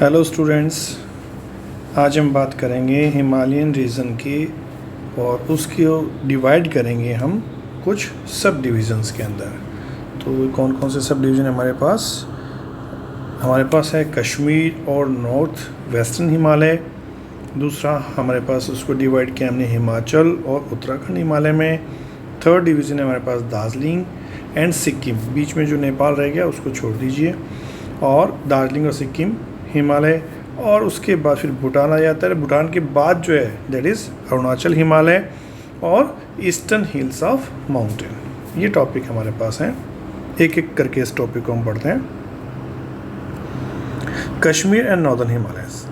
Hello students, आज हम बात करेंगे हिमालयन रीजन की और उसकी डिवाइड करेंगे हम कुछ सब डिविज़न्स के अंदर। तो कौन कौन से सब डिवीज़न हमारे पास है कश्मीर और नॉर्थ वेस्टर्न हिमालय। दूसरा हमारे पास उसको डिवाइड किया हमने हिमाचल और उत्तराखंड हिमालय में। थर्ड डिवीज़न है हमारे पास दार्जिलिंग एंड सिक्किम, बीच में जो नेपाल रह गया उसको छोड़ दीजिए। और दार्जिलिंग और सिक्किम हिमालय, और उसके बाद फिर भूटान आ जाता है। भूटान के बाद जो है दैट इज़ अरुणाचल हिमालय और ईस्टर्न हिल्स ऑफ माउंटेन। ये टॉपिक हमारे पास हैं, एक एक करके इस टॉपिक को हम पढ़ते हैं। कश्मीर एंड नॉर्दर्न हिमालयस,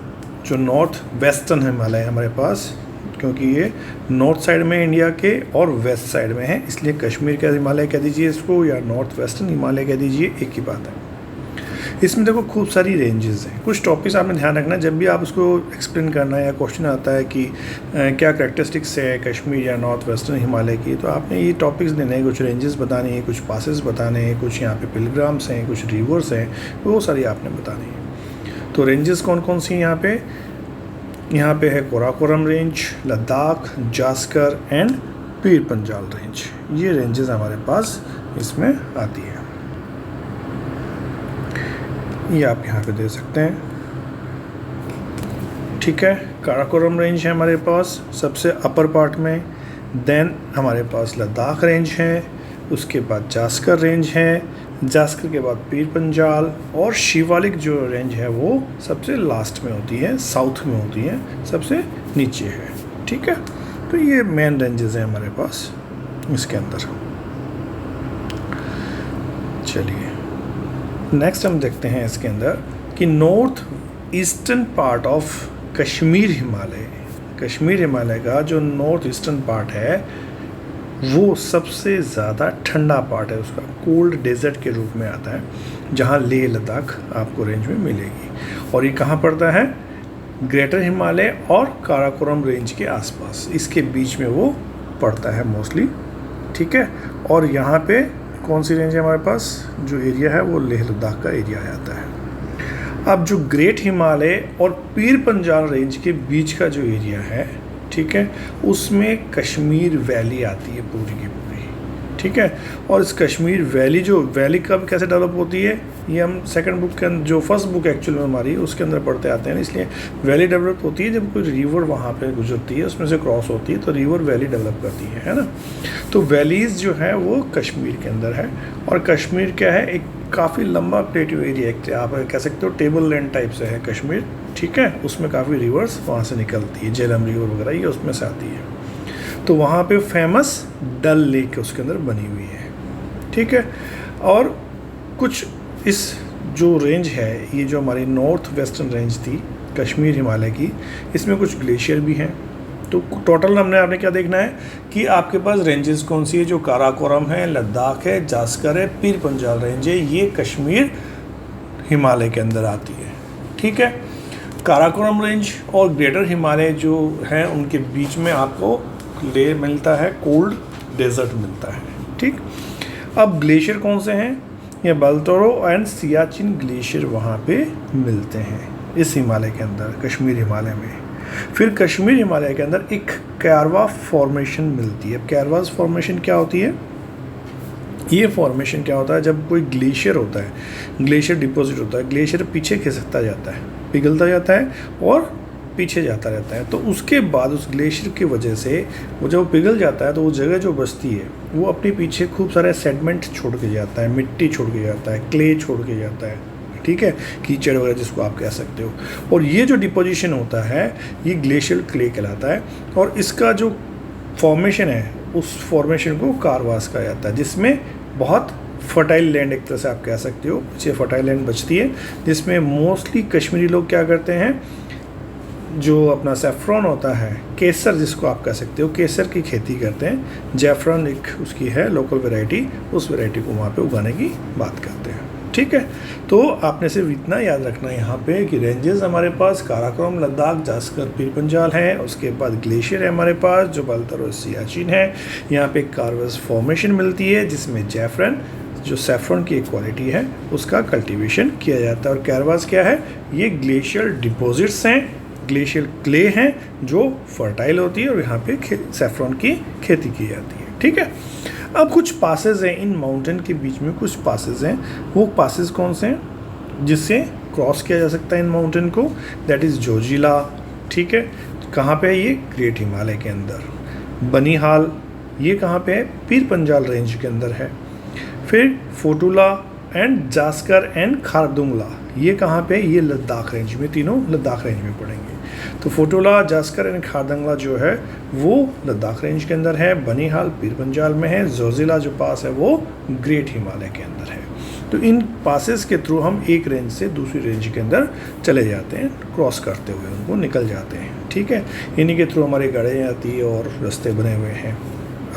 जो नॉर्थ वेस्टर्न हिमालय हमारे पास, क्योंकि ये नॉर्थ साइड में इंडिया के और वेस्ट साइड में है, इसलिए कश्मीर का हिमालय कह दीजिए इसको, या नॉर्थ वेस्टर्न हिमालय कह दीजिए, एक ही बात है। इसमें देखो खूब सारी रेंजेस हैं। कुछ टॉपिक्स आपने ध्यान रखना है जब भी आप उसको एक्सप्लेन करना है या क्वेश्चन आता है कि क्या करैक्टरिस्टिक्स है कश्मीर या नॉर्थ वेस्टर्न हिमालय की, तो आपने ये टॉपिक्स देने हैं, कुछ रेंजेस बताने हैं, कुछ पासेस बताने हैं, कुछ यहाँ पे पिलग्राम्स हैं, कुछ रिवर्स हैं, वो सारी आपने बतानी है। तो रेंजेस कौन कौन सी हैं यहाँ पे है Karakoram range, Ladakh, Zanskar and Pir Panjal range. ये रेंजेस हमारे पास इसमें आती है, ये आप यहाँ पे दे सकते हैं। ठीक है, काराकोरम रेंज है हमारे पास सबसे अपर पार्ट में। देन हमारे पास लद्दाख रेंज है, उसके बाद जास्कर रेंज है, जास्कर के बाद पीर पंजाल, और शिवालिक जो रेंज है वो सबसे लास्ट में होती है, साउथ में होती है, सबसे नीचे है। ठीक है, तो ये मेन रेंजेस हैं हमारे पास इसके अंदर। चलिए नेक्स्ट हम देखते हैं इसके अंदर कि north eastern part of Kashmir Himalaya का जो नॉर्थ ईस्टर्न पार्ट है वो सबसे ज़्यादा ठंडा पार्ट है, उसका कोल्ड डेजर्ट के रूप में आता है, जहाँ लेह लद्दाख आपको रेंज में मिलेगी। और ये कहाँ पड़ता है? ग्रेटर हिमालय और काराकोरम रेंज के आसपास, इसके बीच में वो पड़ता है मोस्टली। ठीक है, और यहाँ पे कौन सी रेंज है हमारे पास? जो एरिया है वो लेह लद्दाख का एरिया आ जाता है। अब जो ग्रेट हिमालय और पीर पंजाल रेंज के बीच का जो एरिया है, ठीक है, उसमें कश्मीर वैली आती है पूरी की पूरी। ठीक है, और इस कश्मीर वैली, जो वैली कब कैसे डेवलप होती है, ये हम सेकंड बुक के अंदर, जो फर्स्ट बुक एक्चुअल में हमारी उसके अंदर पढ़ते आते हैं। इसलिए वैली डेवलप होती है जब कोई रिवर वहाँ पे गुजरती है, उसमें से क्रॉस होती है, तो रिवर वैली डेवलप करती है ना। तो वैलीज़ जो है वो कश्मीर के अंदर है, और कश्मीर क्या है, एक काफ़ी लंबा प्लेट्यू एरिया, एक आप कह सकते हो टेबल लैंड टाइप से है कश्मीर। ठीक है, उसमें काफ़ी रिवर्स वहाँ से निकलती है, झेलम रिवर वगैरह ये उसमें से आती है। तो वहाँ पे फेमस डल लेक उसके अंदर बनी हुई है। ठीक है, और कुछ इस जो रेंज है, ये जो हमारी नॉर्थ वेस्टर्न रेंज थी कश्मीर हिमालय की, इसमें कुछ ग्लेशियर भी हैं। तो टोटल आपने क्या देखना है कि आपके पास रेंजेस कौन सी है, जो काराकोरम है, लद्दाख है, जास्कर है, पीर पंजाल रेंज है, ये कश्मीर हिमालय के अंदर आती है। ठीक है, काराकोरम रेंज और ग्रेटर हिमालय जो हैं उनके बीच में आपको लेह मिलता है, कोल्ड डेजर्ट मिलता है। ठीक, अब ग्लेशियर कौन से हैं? ये बाल्टोरो एंड सियाचिन ग्लेशियर वहाँ पे मिलते हैं इस हिमालय के अंदर, कश्मीर हिमालय में। फिर कश्मीर हिमालय के अंदर एक कैरवा फॉर्मेशन मिलती है। कैरवास फॉर्मेशन क्या होती है? ये फॉर्मेशन क्या होता है, जब कोई ग्लेशियर होता है, ग्लेशियर डिपॉजिट होता है, ग्लेशियर पीछे खिसकता जाता है, पिघलता जाता है और पीछे जाता रहता है, तो उसके बाद उस ग्लेशियर की वजह से वो जब पिघल जाता है तो वो जगह जो बचती है वो अपने पीछे खूब सारे सेडमेंट छोड़ के जाता है, मिट्टी छोड़ के जाता है, क्ले छोड़ के जाता है। ठीक है, कीचड़ वगैरह जिसको आप कह सकते हो, और ये जो डिपोजिशन होता है ये ग्लेशियल क्ले कहलाता है, और इसका जो फॉर्मेशन है उस फॉर्मेशन को कारवास कहा जाता है, जिसमें बहुत फर्टाइल लैंड एक तरह से आप कह सकते हो, पीछे फर्टाइल लैंड बचती है, जिसमें मोस्टली कश्मीरी लोग क्या करते हैं, जो अपना सेफ्रॉन होता है, केसर जिसको आप कह सकते हो, केसर की खेती करते हैं। जैफरन एक उसकी है लोकल वैरायटी, उस वैरायटी को वहाँ पे उगाने की बात करते हैं। ठीक है, तो आपने सिर्फ इतना याद रखना है यहाँ पे कि रेंजेस हमारे पास काराकोरम, लद्दाख, जास्कर, पीर पंजाल है। उसके बाद ग्लेशियर है हमारे पास जो बाल्टोरो सियाचिन है। यहाँ पे कार्वस फॉर्मेशन मिलती है जिसमें जैफरन, जो सैफरन की एक क्वालिटी है उसका कल्टीवेशन किया जाता है। और कैरवास क्या है, ये ग्लेशियल डिपॉजिट्स हैं, ग्लेशियल क्ले हैं जो फर्टाइल होती है और यहाँ पे सैफरन की खेती की जाती है। ठीक है, अब कुछ पासेज हैं इन माउंटेन के बीच में, कुछ पासेज हैं, वो पासेज कौन से हैं जिससे क्रॉस किया जा सकता है इन माउंटेन को, दैट इज़ जोजिला। ठीक है, कहाँ पे है ये, ग्रेट हिमालय के अंदर। बनिहाल ये कहाँ पे है, पीर पंजाल रेंज के अंदर है। फिर फोटुला एंड जास्कर एंड खारदुंगला ये कहाँ पे, ये लद्दाख रेंज में, तीनों लद्दाख रेंज में पड़ेंगे। तो फोटुला, जास्कर एंड खारदुंगला जो है वो लद्दाख रेंज के अंदर है, बनिहाल पीर पंजाल में है, जोजिला जो पास है वो ग्रेट हिमालय के अंदर है। तो इन पासेस के थ्रू हम एक रेंज से दूसरी रेंज के अंदर चले जाते हैं, क्रॉस करते हुए उनको निकल जाते हैं। ठीक है, इन्हीं के थ्रू हमारी गाड़ियाँ आती है और रास्ते बने हुए हैं।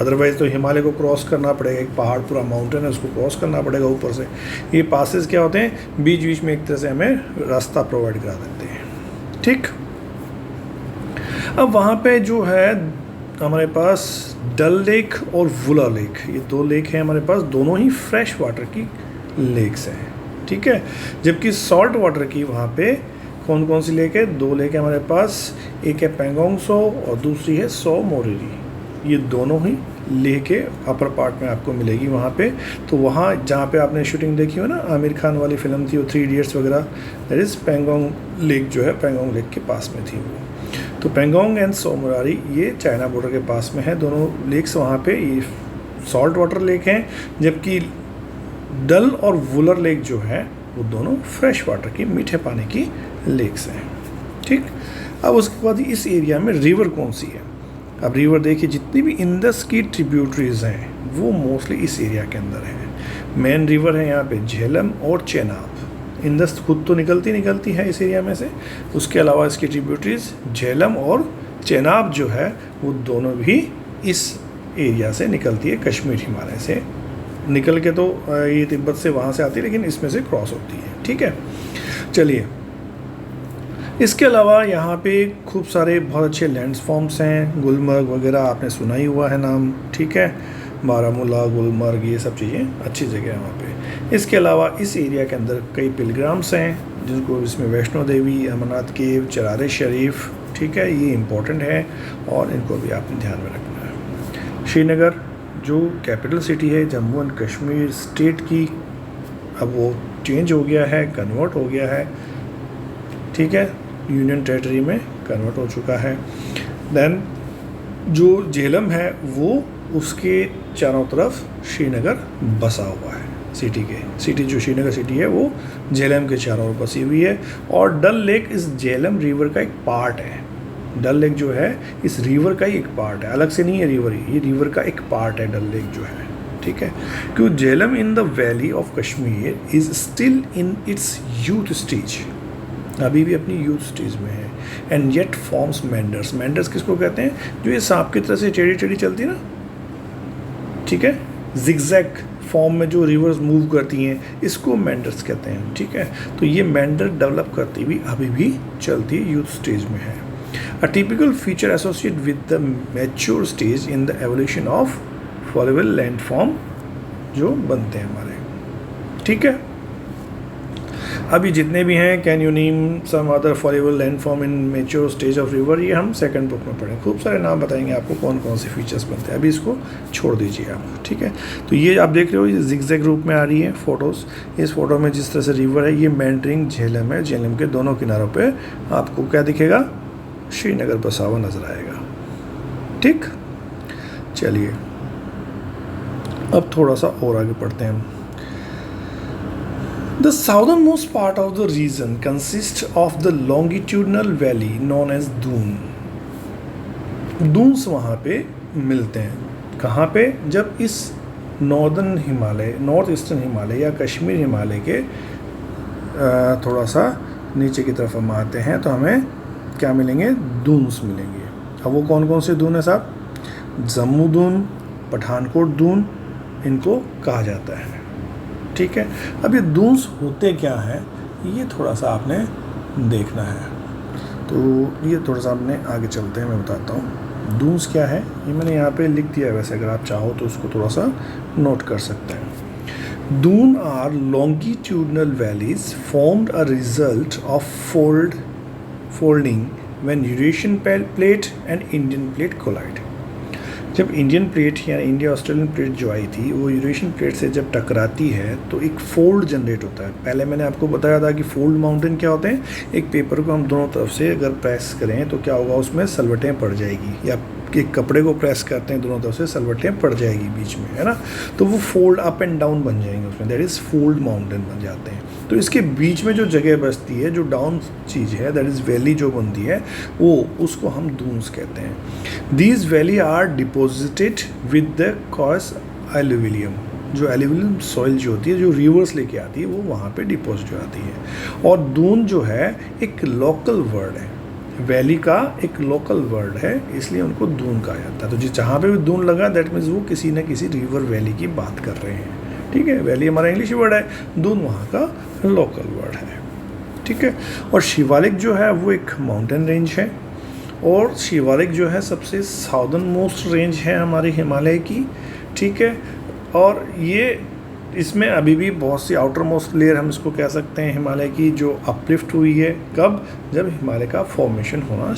अदरवाइज़ तो हिमालय को क्रॉस करना पड़ेगा, एक पहाड़ पूरा माउंटेन है उसको क्रॉस करना पड़ेगा ऊपर से। ये पासेस क्या होते हैं, बीच बीच में एक तरह से हमें रास्ता प्रोवाइड करा देते हैं। ठीक, अब वहाँ पे जो है हमारे पास डल लेक और वुलर लेक, ये दो लेक हैं हमारे पास, दोनों ही फ्रेश वाटर की लेक्स हैं। ठीक है, जबकि सॉल्ट वाटर की वहाँ पे कौन कौन सी लेक है, दो लेक है हमारे पास, एक है पेंगोंग सो और दूसरी है सो मोरिरी। ये दोनों ही लेक के अपर पार्ट में आपको मिलेगी वहाँ पे। तो वहाँ जहाँ पे आपने शूटिंग देखी हो ना, आमिर खान वाली फिल्म थी वो 3 इडियट्स वगैरह, दैट इज़ पेंगोंग लेक जो है, पेंगोंग लेक के पास में थी वो। तो पेंगोंग एंड सो मोरिरी ये चाइना बॉर्डर के पास में है, दोनों लेक्स वहाँ पे ये सॉल्ट वाटर लेक हैं, जबकि डल और वुलर लेक जो है वो दोनों फ्रेश वाटर की, मीठे पानी की लेक्स हैं। ठीक, अब उसके बाद इस एरिया में रिवर कौन सी है, अब रिवर देखिए, जितनी भी इंडस की ट्रिब्यूटरीज हैं वो मोस्टली इस एरिया के अंदर हैं। मेन रिवर है यहाँ पे झेलम और चेनाब। इंडस खुद तो निकलती है इस एरिया में से, उसके अलावा इसकी ट्रिब्यूटरीज झेलम और चेनाब जो है वो दोनों भी इस एरिया से निकलती है, कश्मीर हिमालय से निकल के। तो ये तिब्बत से वहाँ से आती है, लेकिन इसमें से क्रॉस होती है। ठीक है, चलिए, इसके अलावा यहाँ पे खूब सारे बहुत अच्छे लैंडफॉर्म्स हैं, गुलमर्ग वगैरह आपने सुना ही हुआ है नाम। ठीक है, बारामूला, गुलमर्ग, ये सब चीज़ें अच्छी जगह है वहाँ पे। इसके अलावा इस एरिया के अंदर कई पिलग्राम्स हैं, जिनको इसमें वैष्णो देवी, अमरनाथ केव, चरार शरीफ, ठीक है, ये इम्पोर्टेंट है और इनको भी आपने ध्यान में रखना है। श्रीनगर जो कैपिटल सिटी है जम्मू एंड कश्मीर स्टेट की, अब वो चेंज हो गया है, कन्वर्ट हो गया है। ठीक है, यूनियन टेरिटरी में कन्वर्ट हो चुका है। देन जो झेलम है वो उसके चारों तरफ श्रीनगर बसा हुआ है, सिटी जो श्रीनगर सिटी है वो झेलम के चारों ओर बसी हुई है। और डल लेक इस झेलम रिवर का एक पार्ट है। डल लेक जो है इस रिवर का ही एक पार्ट है, अलग से नहीं है रिवर, ये रिवर का एक पार्ट है डल लेक जो है। ठीक है, क्योंकि Jhelum in the valley of Kashmir is still in its youth stage, अभी भी अपनी यूथ स्टेज में है। And yet forms meanders, meanders किसको कहते हैं, जो ये सांप की तरह से टेढ़ी चलती है ना, ठीक है, जिगजैग फॉर्म में जो रिवर्स मूव करती हैं, इसको मेंडर्स कहते हैं। ठीक है, तो ये मेंडर डेवलप करती हुई अभी भी चलती है, यूथ स्टेज में है। A typical feature associate with the mature stage in the evolution of fluvial landform जो बनते हैं हमारे। ठीक है, अभी जितने भी हैं, can you name some other fluvial landform in mature stage of river, ये हम सेकंड बुक में पढ़ें, खूब सारे नाम बताएंगे आपको कौन कौन से फीचर्स बनते हैं, अभी इसको छोड़ दीजिए आप। ठीक है, तो ये आप देख रहे हो, ये जिगजैग रूप में आ रही है फोटोज़। इस फोटो में जिस तरह से रिवर है, ये मेंडरिंग झेलम है, झेलम के दोनों किनारों पे आपको क्या दिखेगा, श्रीनगर बसा हुआ नजर आएगा। ठीक, चलिए अब थोड़ा सा और आगे बढ़ते हैं हम। The southernmost part of the region consists of the longitudinal valley known as Doon. Dunes वहाँ पे मिलते हैं, कहाँ पे, जब इस northern Himalaya, north eastern Himalaya या कश्मीर हिमालय के थोड़ा सा नीचे की तरफ हम आते हैं तो हमें क्या मिलेंगे, दून्स मिलेंगे। अब वो कौन कौन से दून है साहब, जम्मू दून, पठानकोट दून, इनको कहा जाता है। ठीक है, अब ये दून्स होते क्या हैं, ये थोड़ा सा आपने देखना है। तो ये थोड़ा सा आपने आगे चलते हैं, मैं बताता हूँ दून्स क्या है। ये मैंने यहाँ पे लिख दिया है, वैसे अगर आप चाहो तो उसको थोड़ा सा नोट कर सकते हैं। Dune are longitudinal valleys formed a result of folding when Eurasian plate and Indian plate collide. जब इंडियन प्लेट या इंडिया ऑस्ट्रेलियन प्लेट जो आई थी वो यूरेशियन प्लेट से जब टकराती है तो एक फोल्ड जनरेट होता है। पहले मैंने आपको बताया था कि फोल्ड माउंटेन क्या होते हैं, एक पेपर को हम दोनों तरफ से अगर प्रेस करें तो क्या होगा, उसमें सलवटें पड़ जाएगी, या कि कपड़े को प्रेस करते हैं दोनों तरफ से सलवटें पड़ जाएगी बीच में, है ना, तो वो फोल्ड अप एंड डाउन बन जाएंगे उसमें, दैट इज़ फोल्ड माउंटेन बन जाते हैं। तो इसके बीच में जो जगह बचती है, जो डाउन चीज़ है, दैट इज़ वैली जो बनती है, वो उसको हम दून्स कहते हैं। These valley are deposited with the coarse alluvium, जो एलुविलियम सॉइल जो होती है, जो रिवर्स लेके आती है, वो वहाँ पे डिपोजिट हो जाती है। और दून जो है एक लोकल वर्ड है, वैली का एक लोकल वर्ड है, इसलिए उनको दून कहा जाता है। तो जिस जहाँ पे भी दून लगा दैट मीन्स वो किसी न किसी रिवर वैली की बात कर रहे हैं, ठीक है। वैली हमारा इंग्लिश वर्ड है, दून वहाँ का लोकल वर्ड है, ठीक है। और शिवालिक जो है वो एक माउंटेन रेंज है, और शिवालिक जो है सबसे साउदर्न मोस्ट रेंज है हमारे हिमालय की, ठीक है। और ये इसमें अभी भी बहुत सी आउटर मोस्ट लेयर हम इसको कह सकते हैं हिमालय की, जो अपलिफ्ट हुई है कब, जब हिमालय का फॉर्मेशन होना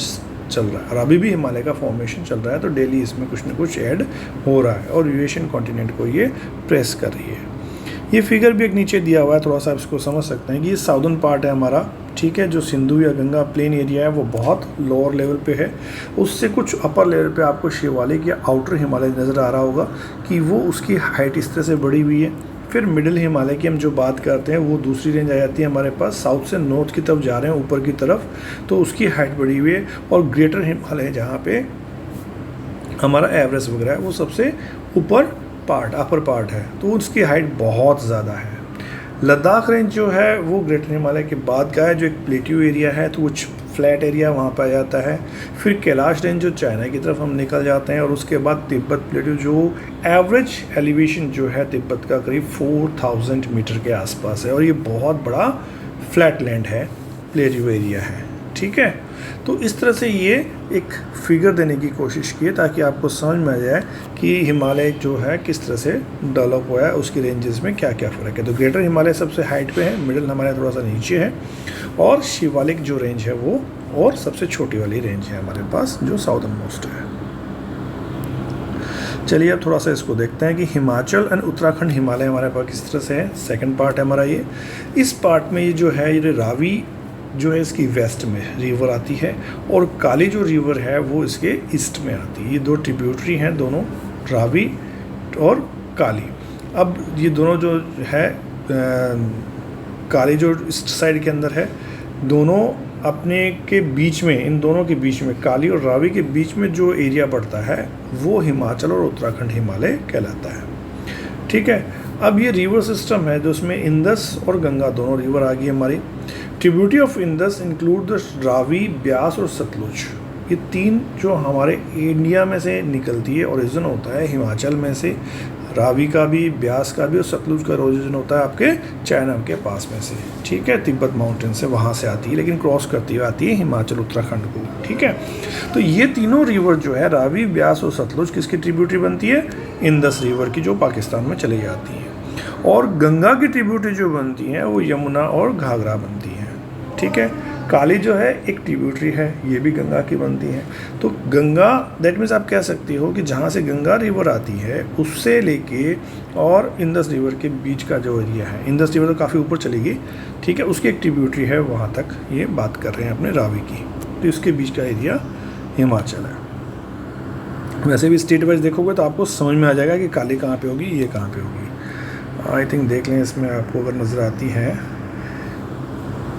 चल रहा है, और अभी भी हिमालय का फॉर्मेशन चल रहा है, तो डेली इसमें कुछ न कुछ ऐड हो रहा है और यूरेशियन कॉन्टिनेंट को ये प्रेस कर रही है। ये फिगर भी एक नीचे दिया हुआ है, थोड़ा सा इसको समझ सकते हैं कि ये साउदर्न पार्ट है हमारा, ठीक है। जो सिंधु या गंगा प्लेन एरिया है वो बहुत लोअर लेवल पे है, उससे कुछ अपर लेवल पे आपको शिवालिक या आउटर हिमालय नज़र आ रहा होगा कि वो उसकी हाइट इस तरह से बढ़ी हुई है। फिर मिडिल हिमालय की हम जो बात करते हैं वो दूसरी रेंज आ जाती है हमारे पास, साउथ से नॉर्थ की तरफ जा रहे हैं ऊपर की तरफ, तो उसकी हाइट बढ़ी हुई है। और ग्रेटर हिमालय जहाँ पे हमारा एवरेस्ट वगैरह है वो सबसे ऊपर पार्ट, अपर पार्ट है, तो उसकी हाइट बहुत ज़्यादा है। लद्दाख रेंज जो है वो ग्रेटर हिमालय के बाद का है, जो एक प्लेट्यू एरिया है, तो कुछ फ्लैट एरिया वहाँ पर आ जाता है। फिर कैलाश रेंज जो चाइना की तरफ हम निकल जाते हैं, और उसके बाद तिब्बत प्लेट्यू जो एवरेज एलिवेशन जो है तिब्बत का करीब 4000 मीटर के आसपास है, और ये बहुत बड़ा फ्लैट लैंड है, प्लेट्यू एरिया है, ठीक है। तो इस तरह से ये एक फिगर देने की कोशिश की है ताकि आपको समझ में आ जाए कि हिमालय जो है किस तरह से डेवलप हुआ है, उसकी रेंजेस में क्या क्या फ़र्क है। तो ग्रेटर हिमालय सबसे हाइट पे है, मिडिल हिमालय थोड़ा सा नीचे है, और शिवालिक जो रेंज है वो और सबसे छोटी वाली रेंज है हमारे पास जो साउदर्न मोस्ट है। चलिए अब थोड़ा सा इसको देखते हैं कि हिमाचल एंड उत्तराखंड हिमालय हमारे पास किस तरह से है। सेकंड पार्ट है हमारा ये। इस पार्ट में ये जो है, ये रावी जो है इसकी वेस्ट में रिवर आती है, और काली जो रिवर है वो इसके ईस्ट में आती है। ये दो ट्रिब्यूटरी हैं दोनों, रावी और काली। अब ये दोनों जो है काली जो ईस्ट साइड के अंदर है, दोनों अपने के बीच में, इन दोनों के बीच में, काली और रावी के बीच में जो एरिया पड़ता है वो हिमाचल और उत्तराखंड हिमालय कहलाता है, ठीक है। अब ये रिवर सिस्टम है जो उसमें इंदस और गंगा दोनों रिवर आ गई हमारी। Tributary of Indus include the Ravi, Beas और सतलुज। ये तीन जो हमारे इंडिया में से निकलती है, ओरिजिन होता है हिमाचल में से, रावी का भी, ब्यास का भी, और सतलुज का ओरिजिन होता है आपके चाइना के पास में से, ठीक है, तिब्बत माउंटेन से वहाँ से आती है, लेकिन क्रॉस करती हुई आती है हिमाचल उत्तराखंड को, ठीक है। तो ये तीनों रिवर जो है रावी, ब्यास और सतलुज किसकी ट्रिब्यूटरी बनती है, इंदस रिवर की, जो पाकिस्तान में चली जाती है। और गंगा की ट्रिब्यूटरी जो बनती हैं वो यमुना और घाघरा बनती हैं, ठीक है। काली जो है एक ट्रिब्यूटरी है, ये भी गंगा की बनती है। तो गंगा दैट मीन्स आप कह सकते हो कि जहाँ से गंगा रिवर आती है उससे लेके और इंदस रिवर के बीच का जो एरिया है, इंदस रिवर तो काफ़ी ऊपर चलेगी, ठीक है, उसकी एक ट्रिब्यूटरी है, वहाँ तक ये बात कर रहे हैं अपने रावी की, तो इसके बीच का एरिया हिमाचल है। वैसे भी स्टेट वाइज देखोगे तो आपको समझ में आ जाएगा कि काली कहाँ पे होगी, ये कहाँ पे होगी। आई थिंक देख लें इसमें आपको अगर नज़र आती है,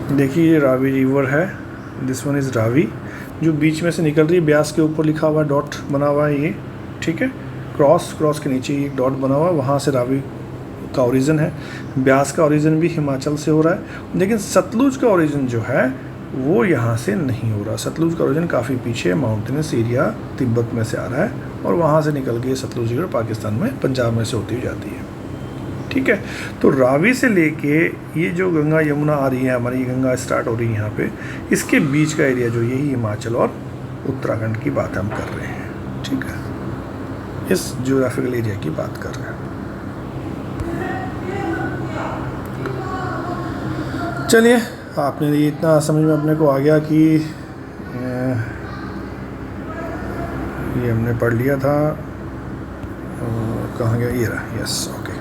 देखिए ये रावी रिवर है, दिस वन इज़ रावी, जो बीच में से निकल रही है, ब्यास के ऊपर लिखा हुआ डॉट बना हुआ है ये, ठीक है, क्रॉस के नीचे ये डॉट बना हुआ है, वहाँ से रावी का ओरिजिन है। ब्यास का ओरिजिन भी हिमाचल से हो रहा है, लेकिन सतलुज का ओरिजिन जो है वो यहाँ से नहीं हो रहा। सतलुज का ओरिजिन काफ़ी पीछे माउंटेनस एरिया तिब्बत में से आ रहा है, और वहाँ से निकल के सतलुज रिवर पाकिस्तान में पंजाब में से होती हुई जाती है, ठीक है। तो रावी से लेके ये जो गंगा यमुना आ रही है हमारी, गंगा स्टार्ट हो रही है यहाँ पे, इसके बीच का एरिया जो यही हिमाचल और उत्तराखंड की बात हम कर रहे हैं, ठीक है, इस ज्योग्राफिकल एरिया की बात कर रहे हैं। चलिए, आपने ये इतना समझ में अपने को आ गया कि ये हमने पढ़ लिया था, कहाँ गया, ये रहा, यस, ओके।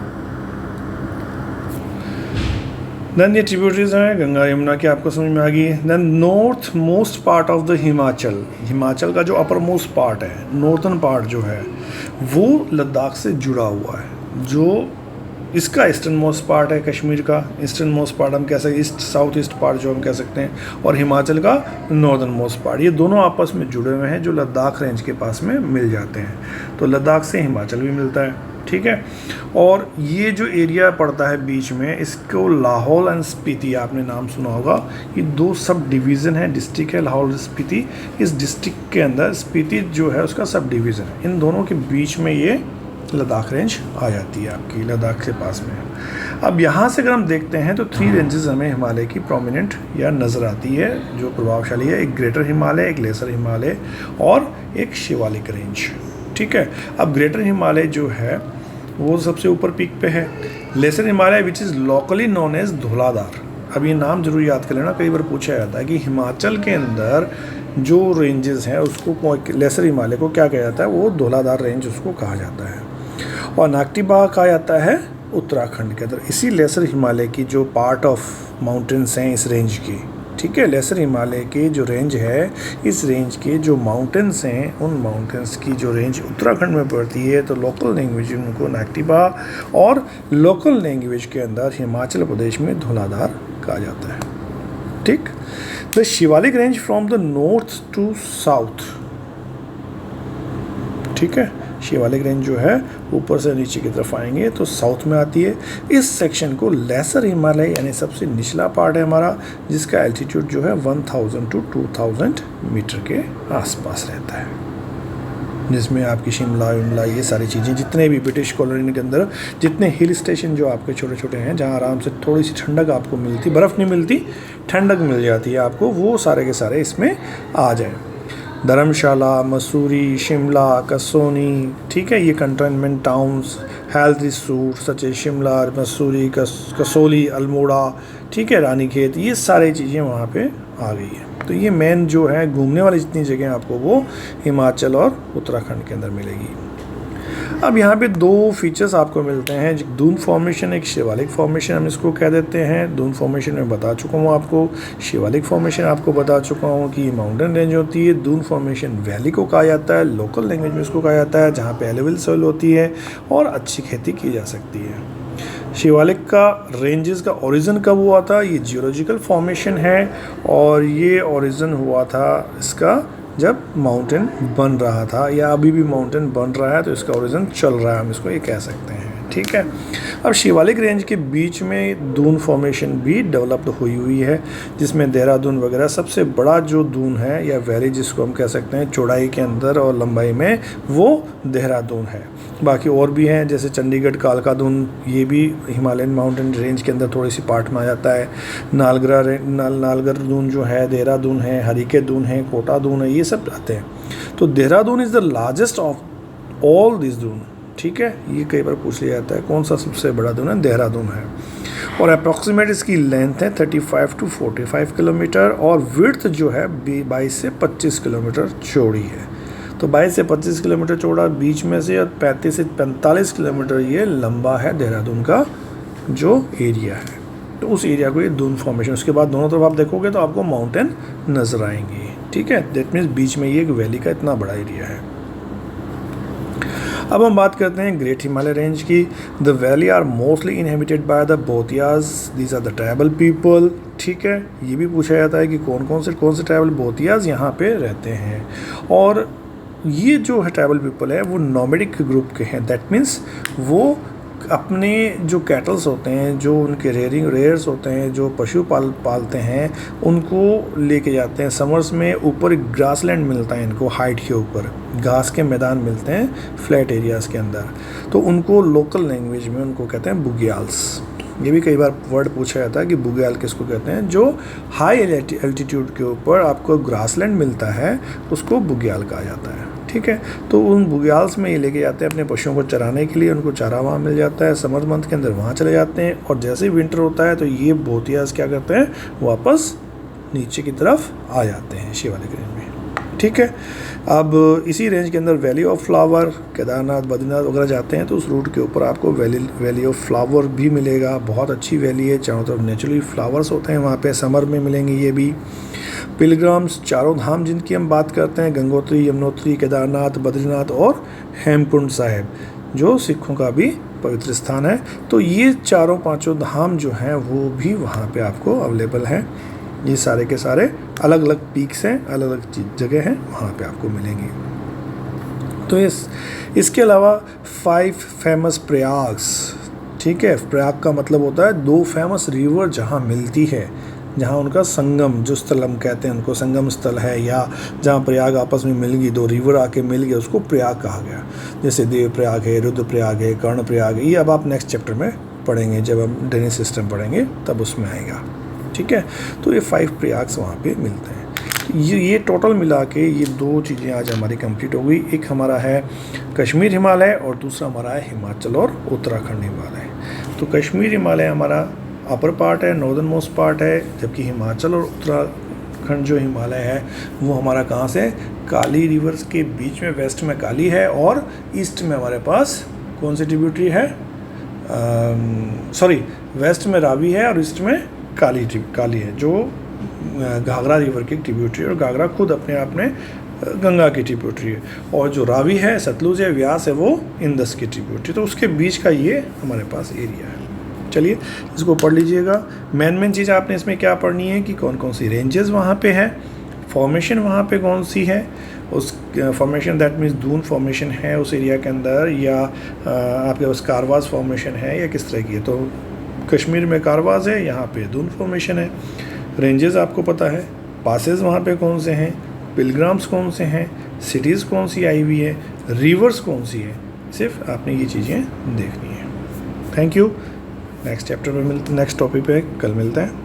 देन ये ट्रिब्यूटरीज हैं गंगा यमुना की, आपको समझ में आ गई। Then north most part of the Himachal का जो अपर मोस्ट पार्ट है, नॉर्थन पार्ट जो है वो लद्दाख से जुड़ा हुआ है। जो इसका ईस्टर्न मोस्ट पार्ट है कश्मीर का, ईस्टर्न मोस्ट पार्ट हम कह सकते हैं, ईस्ट साउथ ईस्ट पार्ट जो हम कह सकते हैं, और हिमाचल का नॉर्दर्न मोस्ट पार्ट, ये दोनों आपस में जुड़े हुए हैं जो लद्दाख रेंज के पास में मिल जाते हैं। तो लद्दाख से हिमाचल भी मिलता है, ठीक है। और ये जो एरिया पड़ता है बीच में, इसको लाहौल एंड स्पीति, आपने नाम सुना होगा। ये दो सब डिवीज़न है, डिस्ट्रिक्ट है लाहौल और स्पीति। इस डिस्ट्रिक्ट के अंदर स्पीति जो है उसका सब डिवीज़न है। इन दोनों के बीच में ये लद्दाख रेंज आ जाती है आपकी, लद्दाख के पास में। अब यहाँ से अगर हम देखते हैं तो 3 रेंजेस हमें हिमालय की प्रोमिनेंट या नज़र आती है जो प्रभावशाली है। एक ग्रेटर हिमालय, एक लेसर हिमालय और एक शिवालिक रेंज, ठीक है। अब ग्रेटर हिमालय जो है वो सबसे ऊपर पीक पे है। Lesser Himalaya which is locally known as Dhauladhar. अब ये नाम जरूर याद कर लेना, कई बार पूछा जाता है कि हिमाचल के अंदर जो रेंजेस हैं उसको, लेसर हिमालय को क्या कहा जाता है, वो धौलाधार रेंज उसको कहा जाता है। और नागटिबा कहा जाता है उत्तराखंड के अंदर। इसी लेसर हिमालय की जो पार्ट ऑफ माउंटेन्स हैं इस रेंज की, ठीक है, लेसर हिमालय की जो रेंज है, इस रेंज के जो माउंटेन्स हैं, उन माउंटेन्स की जो रेंज उत्तराखंड में पड़ती है, तो लोकल लैंग्वेज उनको नागटिबा और लोकल लैंग्वेज के अंदर हिमाचल प्रदेश में धौलाधार कहा जाता है, ठीक। The Shivalik range from the north to south, ठीक है। शिवालिक रेंज जो है ऊपर से नीचे की तरफ आएंगे तो साउथ में आती है। इस सेक्शन को लेसर हिमालय यानी सबसे निचला पार्ट है हमारा, जिसका एल्टीट्यूड जो है 1000 टू 2000 मीटर के आसपास रहता है, जिसमें आपकी शिमला विमला ये सारी चीज़ें, जितने भी ब्रिटिश कॉलोनी के अंदर जितने हिल स्टेशन जो आपके छोटे छोटे हैं, जहाँ आराम से थोड़ी सी ठंडक आपको मिलती, बर्फ़ नहीं मिलती, ठंडक मिल जाती है आपको, वो सारे के सारे इसमें आ जाए। धर्मशाला, मसूरी, शिमला, कसोनी, ठीक है, ये cantonment towns, health resort such as Shimla, Mussoorie, Kasauli, Almora, ठीक है, रानीखेत, ये सारी चीज़ें वहाँ पे आ गई है। तो ये मेन जो है घूमने वाली जितनी जगह आपको वो हिमाचल और उत्तराखंड के अंदर मिलेगी। अब यहाँ पे 2 फीचर्स आपको मिलते हैं, एक दून फॉर्मेशन, एक शिवालिक फॉर्मेशन, हम इसको कह देते हैं। दून फॉर्मेशन में बता चुका हूँ आपको, शिवालिक फॉर्मेशन आपको बता चुका हूँ कि माउंटेन रेंज होती है। दून फॉर्मेशन वैली को कहा जाता है, लोकल लैंग्वेज में इसको कहा जाता है, जहाँ पे एलेबल सॉइल होती है और अच्छी खेती की जा सकती है। शिवालिक का रेंजेस का ओरिजिन कब हुआ था, ये जियोलॉजिकल फॉर्मेशन है और ये ओरिजिन हुआ था इसका जब माउंटेन बन रहा था, या अभी भी माउंटेन बन रहा है, तो इसका ओरिजिन चल रहा है, हम इसको ये कह सकते हैं, ठीक है। अब शिवालिक रेंज के बीच में दून फॉर्मेशन भी डेवलप्ड हुई है, जिसमें देहरादून वगैरह सबसे बड़ा जो दून है या वैली जिसको हम कह सकते हैं चौड़ाई के अंदर और लंबाई में, वो देहरादून है। बाकी और भी हैं जैसे चंडीगढ़ कालका दून, ये भी हिमालयन माउंटेन रेंज के अंदर थोड़ी सी पार्ट में आ जाता है। नालगढ़ दून जो है, देहरादून है, हरीके दून है, कोटा दून है, ये सब आते हैं। तो Dehradun is the largest of all this Doon, ठीक है। ये कई बार पूछ लिया जाता है कौन सा सबसे बड़ा दून है, देहरादून है। और अप्रॉक्सीमेट इसकी लेंथ है 35 टू 45 किलोमीटर और विड्थ जो है 22 से 25 किलोमीटर चौड़ी है। तो 22 से 25 किलोमीटर चौड़ा बीच में से, और 35 से 45 किलोमीटर ये लंबा है देहरादून का जो एरिया है। तो उस एरिया को ये दून फॉर्मेशन, उसके बाद दोनों तरफ आप देखोगे तो आपको माउंटेन नजर आएंगे, ठीक है। दैट मीन्स बीच में ये एक वैली का इतना बड़ा एरिया है। अब हम बात करते हैं ग्रेट हिमालय रेंज की। The valley are mostly inhabited by the Bhotias, these are the tribal people, ठीक है। ये भी पूछा जाता है कि कौन से ट्राइबल बोतियाज यहाँ पे रहते हैं। और ये जो है ट्राइबल पीपल है वो नॉमेडिक ग्रुप के हैं। दैट मीन्स वो अपने जो कैटल्स होते हैं, जो उनके रेयर्स होते हैं, जो पशु पालते हैं, उनको लेके जाते हैं समर्स में। ऊपर ग्रासलैंड मिलता है इनको, हाइट के ऊपर घास के मैदान मिलते हैं फ्लैट एरियाज़ के अंदर। तो उनको लोकल लैंग्वेज में उनको कहते हैं बुग्याल्स। ये भी कई बार वर्ड पूछा जाता है कि बुग्याल किसको कहते हैं, जो हाई एल्टीट्यूड के ऊपर आपको ग्रासलैंड मिलता है उसको बुग्याल कहा जाता है, ठीक है। तो उन बुग्याल्स में ये लेके जाते हैं अपने पशुओं को चराने के लिए, उनको चारा वहाँ मिल जाता है, समर मंथ के अंदर वहाँ चले जाते हैं, और जैसे ही विंटर होता है तो ये बोथियास क्या करते हैं, वापस नीचे की तरफ आ जाते हैं शिवालिक रेंज में, ठीक है। अब इसी रेंज के अंदर valley of flower, Kedarnath, Badrinath वगैरह जाते हैं तो उस रूट के ऊपर आपको वैली ऑफ फ्लावर भी मिलेगा। बहुत अच्छी वैली है, चारों तरफ नेचुरली फ्लावर्स होते हैं वहाँ पे, समर में मिलेंगे ये भी। पिलग्राम्स, चारों धाम जिनकी हम बात करते हैं, गंगोत्री, यमुनोत्री, केदारनाथ, बद्रीनाथ और हेमकुंड साहिब, जो सिखों का भी पवित्र स्थान है। तो ये चारों पांचों धाम जो हैं वो भी वहाँ पे आपको अवेलेबल हैं। ये सारे के सारे अलग अलग पीक्स हैं, अलग अलग जगह हैं, वहाँ पे आपको मिलेंगी। तो इसके अलावा 5 फेमस प्रयाग्स, ठीक है। प्रयाग का मतलब होता है 2 फेमस रिवर जहाँ मिलती है, जहाँ उनका संगम, जो स्थल हम कहते हैं उनको संगम स्थल है, या जहाँ प्रयाग आपस में मिल गई, 2 रिवर आके मिल गए, उसको प्रयाग कहा गया। जैसे देव प्रयाग है, रुद्र प्रयाग है, कर्ण प्रयाग है। ये अब आप नेक्स्ट चैप्टर में पढ़ेंगे, जब हम ड्रेनेज सिस्टम पढ़ेंगे तब उसमें आएगा, ठीक है। तो ये 5 प्रयाग्स वहाँ पे मिलते हैं। ये टोटल मिला के ये 2 चीज़ें आज हमारी कंप्लीट हो गई। एक हमारा है कश्मीर हिमालय और दूसरा हमारा है हिमाचल और उत्तराखंड हिमालय। तो कश्मीर हिमालय हमारा अपर पार्ट है, नॉर्दर्न मोस्ट पार्ट है, जबकि हिमाचल और उत्तराखंड जो हिमालय है वो हमारा कहाँ से, काली रिवर्स के बीच में, वेस्ट में काली है और ईस्ट में हमारे पास कौन सी ट्रिब्यूटरी है, वेस्ट में रावी है और ईस्ट में काली है, जो घाघरा रिवर की ट्रिब्यूटरी, और घाघरा खुद अपने आप में गंगा की ट्रिब्यूटरी है, और जो रावी है, सतलुज है, व्यास है, वो इंदस की ट्रिब्यूटरी। तो उसके बीच का ये हमारे पास एरिया है। चलिए इसको पढ़ लीजिएगा। मेन चीज़ आपने इसमें क्या पढ़नी है कि कौन कौन सी रेंजेस वहाँ पे है, फॉर्मेशन वहाँ पे कौन सी है, उस formation that means Doon formation है उस एरिया के अंदर, या आपके पास कारवाज फॉर्मेशन है, या किस तरह की है। तो कश्मीर में कारवाज है, यहाँ पे दून फॉर्मेशन है। रेंजेस आपको पता है, पासेस वहाँ पे कौन से हैं, पिलग्राम्स कौन से हैं, सिटीज़ कौन सी आई हुई है, रिवर्स कौन सी है, सिर्फ आपने ये चीज़ें देखनी है। Thank you. नेक्स्ट चैप्टर में नेक्स्ट टॉपिक पे कल मिलते हैं।